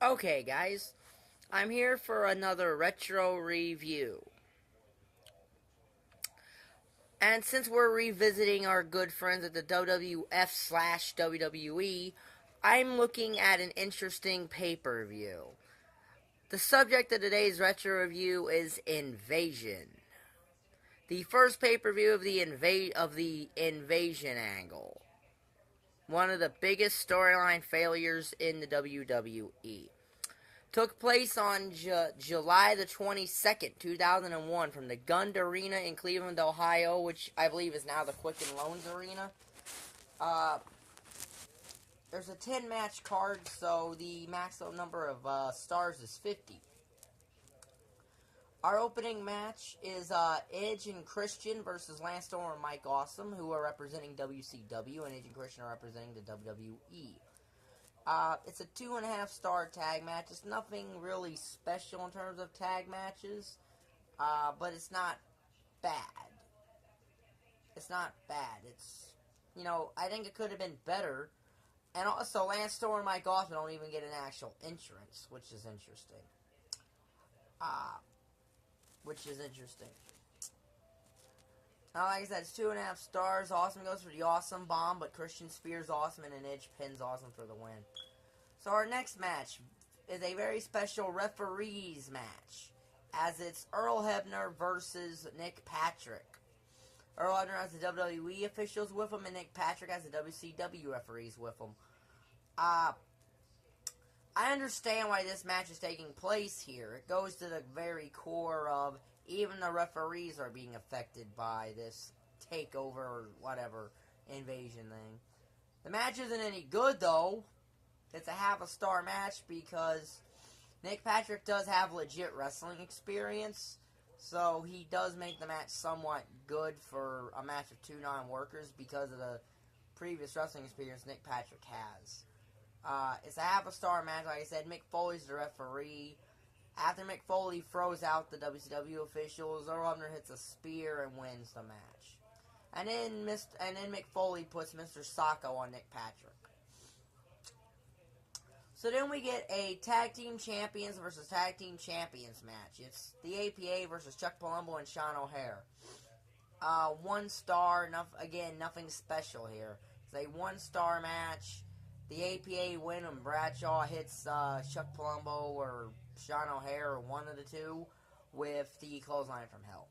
Okay, guys, I'm here for another retro review. And since we're revisiting our good friends at the WWF slash WWE, I'm looking at an interesting pay-per-view. The subject of today's retro review is Invasion. The first pay-per-view of the Invasion angle. One of the biggest storyline failures in the WWE. Took place on July the 22nd, 2001, from the Gunn Arena in Cleveland, Ohio, which I believe is now the Quicken Loans Arena. There's a 10-match card, so the maximum number of stars is 50. Our opening match is Edge and Christian versus Lance Storm and Mike Awesome, who are representing WCW, and Edge and Christian are representing the WWE. It's a 2.5-star tag match. It's nothing really special in terms of tag matches, but it's not bad. It's not bad. I think it could have been better. And also, Lance Storm and Mike Awesome don't even get an actual entrance, which is interesting. Like I said, it's 2.5 stars. Awesome goes for the Awesome Bomb, but Christian spears Awesome and an Edge pins Awesome for the win. So our next match is a very special referees match, as it's Earl Hebner versus Nick Patrick. Earl Hebner has the WWE officials with him, and Nick Patrick has the WCW referees with him. I understand why this match is taking place here. It goes to the very core of even the referees are being affected by this takeover or whatever invasion thing. The match isn't any good, though. It's a half-a-star match because Nick Patrick does have legit wrestling experience, so he does make the match somewhat good for a match of two non-workers because of the previous wrestling experience Nick Patrick has. It's a half-a-star match. Like I said, Mick Foley's the referee. After Mick Foley throws out the WCW officials, Earl Hebner hits a spear and wins the match. And then Mick Foley puts Mr. Sacco on Nick Patrick. So then we get a Tag Team Champions versus Tag Team Champions match. It's the APA versus Chuck Palumbo and Sean O'Haire. 1 star, again, nothing special here. It's a 1-star match. The APA win when Bradshaw hits Chuck Palumbo or Sean O'Haire, or one of the two, with the clothesline from hell.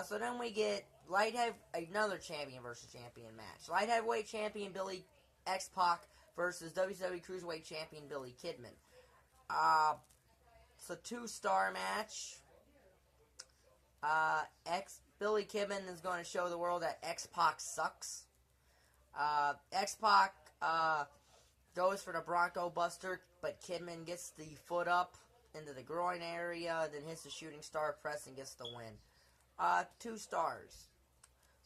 So then we get another champion versus champion match. Light heavyweight champion Billy X-Pac versus WCW Cruiserweight Champion Billy Kidman. It's a 2-star match. Billy Kidman is going to show the world that X-Pac sucks. X-Pac goes for the Bronco Buster, but Kidman gets the foot up into the groin area, then hits the shooting star press and gets the win. 2 stars.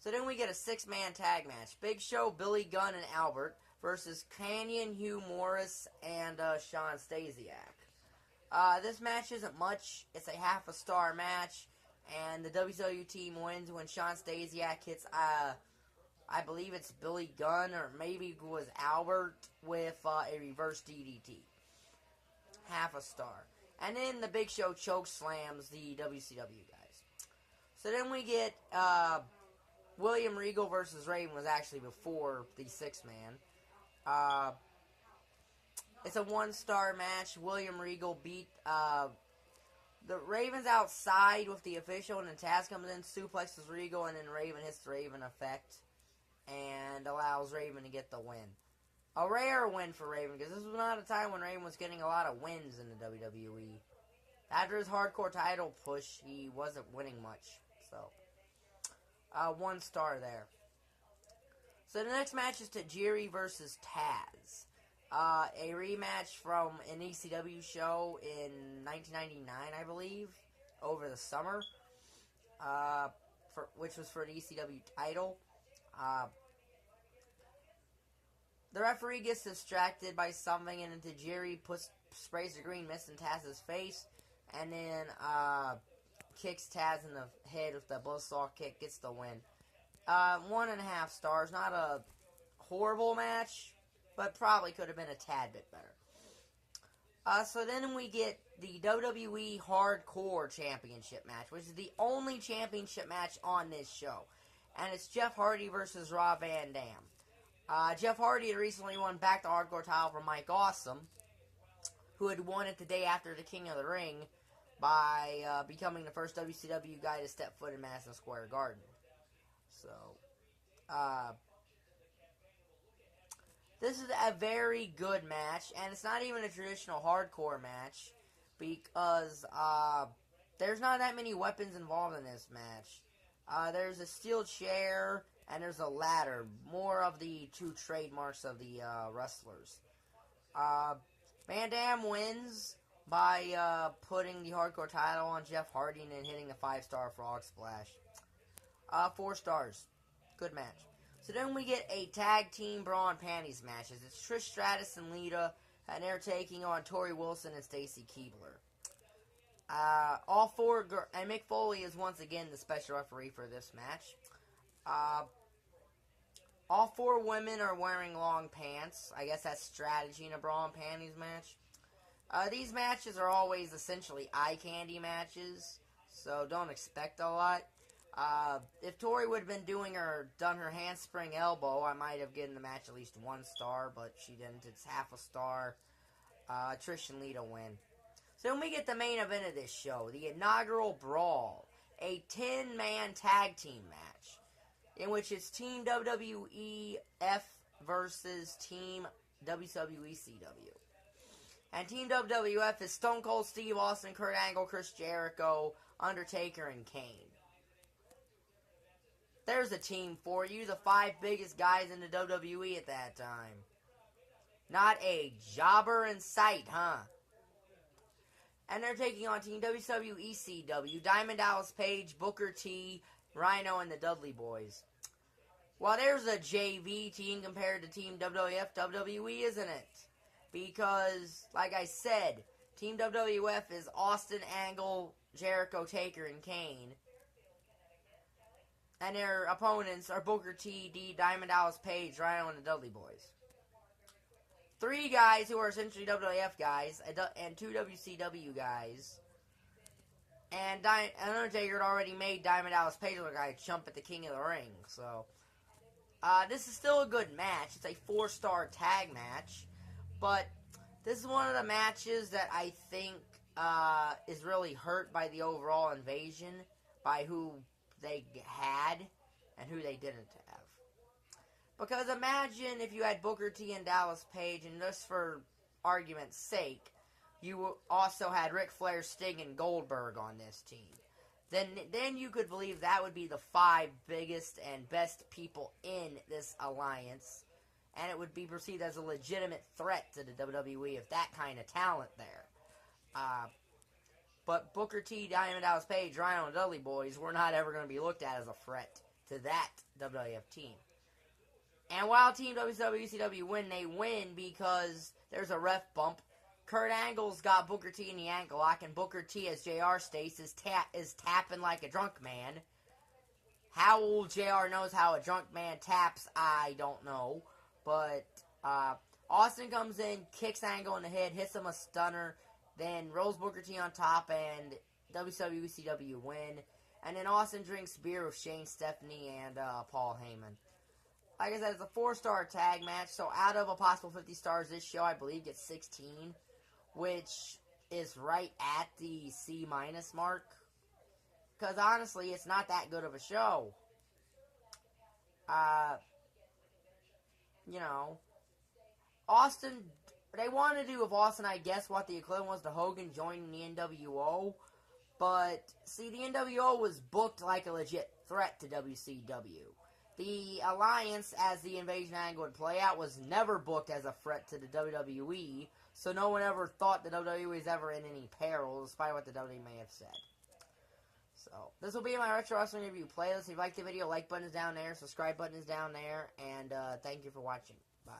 So then we get a 6-man tag match. Big Show, Billy Gunn, and Albert versus Kanyon, Hugh, Morrus, and Shawn Stasiak. This match isn't much. It's a half-a-star match, and the WCW team wins when Shawn Stasiak hits, I believe it's Billy Gunn, or maybe it was Albert, with a reverse DDT. Half a star. And then the Big Show choke slams the WCW guys. So then we get William Regal versus Raven, was actually before the 6-man. It's a 1-star match. William Regal beat the Raven's outside with the official, and then Taz comes in, suplexes Regal, and then Raven hits the Raven effect and allows Raven to get the win. A rare win for Raven, because this was not a time when Raven was getting a lot of wins in the WWE. After his hardcore title push, he wasn't winning much. So, 1 star there. So the next match is Tajiri versus Taz. A rematch from an ECW show in 1999, I believe, over the summer, which was for an ECW title. The referee gets distracted by something, and then Tajiri sprays the green mist in Taz's face, and then kicks Taz in the head with the buzzsaw kick, gets the win. 1.5 stars. Not a horrible match, but probably could have been a tad bit better. So then we get the WWE Hardcore Championship match, which is the only championship match on this show. And it's Jeff Hardy versus Rob Van Dam. Jeff Hardy had recently won back the Hardcore title from Mike Awesome, who had won it the day after the King of the Ring by becoming the first WCW guy to step foot in Madison Square Garden. So, this is a very good match, and it's not even a traditional hardcore match, because there's not that many weapons involved in this match. There's a steel chair, and there's a ladder, more of the two trademarks of the wrestlers. Van Dam wins by putting the hardcore title on Jeff Hardy and hitting a 5-star frog splash. 4 stars. Good match. So then we get a tag team bra and panties matches. It's Trish Stratus and Lita, and they're taking on Torrie Wilson and Stacy Keibler. And Mick Foley is once again the special referee for this match. All 4 women are wearing long pants. I guess that's strategy in a bra and panties match. These matches are always essentially eye candy matches, so don't expect a lot. If Torrie would have been done her handspring elbow, I might have given the match at least 1 star, but she didn't. It's half a star. Trish and Lita win. So then we get the main event of this show, the inaugural Brawl, a 10-man tag team match, in which it's Team WWEF versus Team WWECW. And Team WWF is Stone Cold Steve Austin, Kurt Angle, Chris Jericho, Undertaker, and Kane. There's a team for you, the 5 biggest guys in the WWE at that time. Not a jobber in sight, huh? And they're taking on Team WWECW, Diamond Dallas Page, Booker T, Rhyno, and the Dudley Boyz. Well, there's a JV team compared to Team WWF WWE, isn't it? Because, like I said, Team WWF is Austin, Angle, Jericho, Taker, and Kane. And their opponents are Booker T, D, Diamond Dallas Page, Rhyno, and the Dudley Boyz. 3 guys who are essentially WWF guys, and 2 WCW guys. And Undertaker had already made Diamond Dallas Page look like a chump at the King of the Ring. So, this is still a good match. It's a 4-star tag match. But this is one of the matches that I think is really hurt by the overall invasion, by who they had and who they didn't have. Because imagine if you had Booker T and Dallas Page, and just for argument's sake, you also had Ric Flair, Sting, and Goldberg on this team. Then you could believe that would be the 5 biggest and best people in this alliance, and it would be perceived as a legitimate threat to the WWE with that kind of talent there. But Booker T, Diamond Dallas Page, Rhyno, and Dudley Boyz were not ever going to be looked at as a threat to that WWF team. And while Team WCW win, they win because there's a ref bump. Kurt Angle's got Booker T in the ankle lock, and Booker T, as JR states, is tapping like a drunk man. How old JR knows how a drunk man taps, I don't know. But Austin comes in, kicks Angle in the head, hits him a stunner, then rolls Booker T on top, and WCW win. And then Austin drinks beer with Shane Stephanie and Paul Heyman. Like I said, it's a 4-star tag match, so out of a possible 50 stars, this show, I believe, gets 16, which is right at the C- mark. Because, honestly, it's not that good of a show. Austin, they wanted to do with Austin, I guess, what the equivalent was to Hogan joining the NWO. But, see, the NWO was booked like a legit threat to WCW. The alliance, as the invasion angle would play out, was never booked as a threat to the WWE, so no one ever thought the WWE was ever in any peril, despite what the WWE may have said. So, this will be my Retro Wrestling Review playlist. If you liked the video, like button is down there, subscribe button is down there, and thank you for watching. Bye.